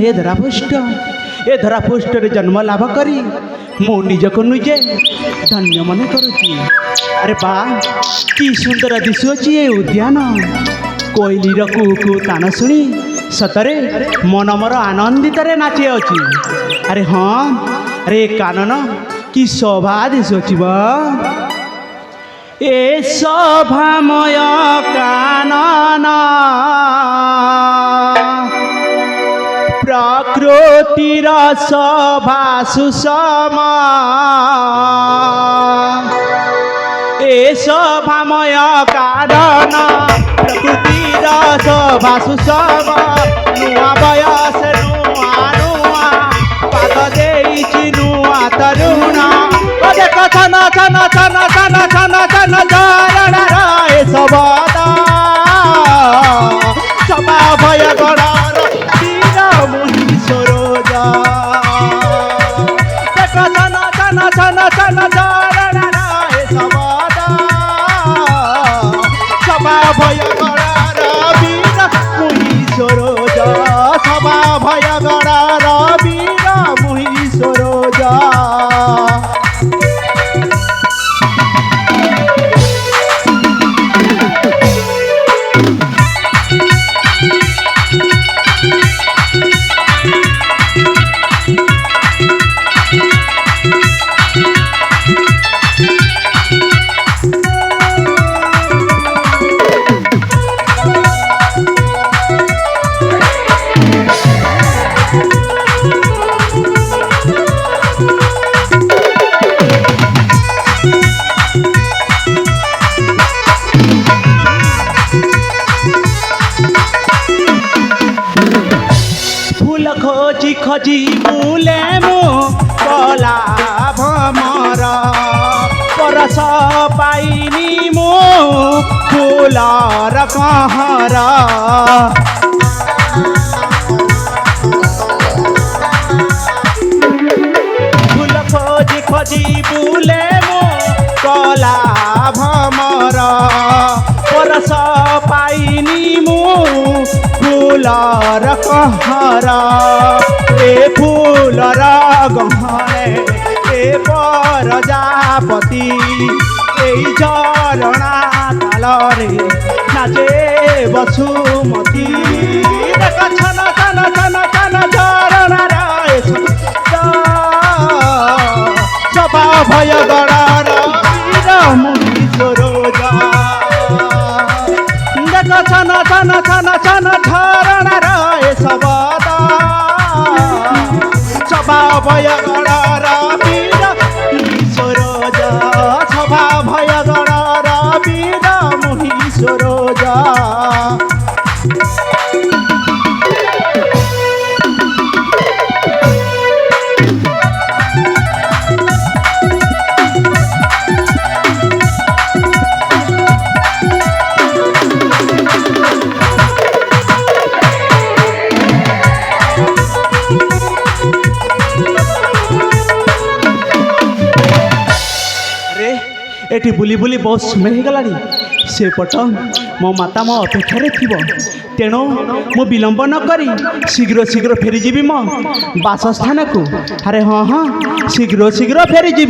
ए धरापृष्ठ जन्म लाभ करी मो निजक निजे धन्य मन करुची। अरे बा कि सुंदर दिशुची ए उद्यान कोइलीर कुकु तान शुणी सतरे मन मोर आनंदित नाचे अच्छी। अरे हाँ अरे कानन कि शोभा दिशुची बा ए शोभामय कानन प्रकृतिर शोभा सुषम ए शोभामय कारण प्रकृतिर शोभा सुषम नुआ बयस नुआ नुआ पाद देइछि नुआ तरुण देख छन छन छन छन छन छन चरण राय सबद सभा भय गणर वीर मुनि सरोजा देख छन छन छन छन चरण राय सबद सभा भय गणर वीर मुनि सरोजा सभा भय गणर वीर मुनि सरोजा। खोजी खोजी बुले मु कला भमर परस पाइनी मु फूलर कहर फूल खोजी खोजी बुले मु कला भमर परस पाइनी मु फूलर कहर ए फूलर गहने ए प्रजापति एई झरणा तालरे नाचे बसुमती देख छन छन छन छन झरणा राय सभा भय गणर वीर मुनि सरोजा देख छन छन छन छन झरणा राय सबद सभा भय गणर वीर मुनि सरोजा सभा भय गणर वीर मुनि सरोजा। एटी बुली बुली बहुत समय हो गलानी से पट मो माता मो अपेक्षा थी तेणु मु विलंब न करी शीघ्र शीघ्र फेरीजी मो बासस्थान को। अरे हाँ हाँ शीघ्र शीघ्र फेरीजी।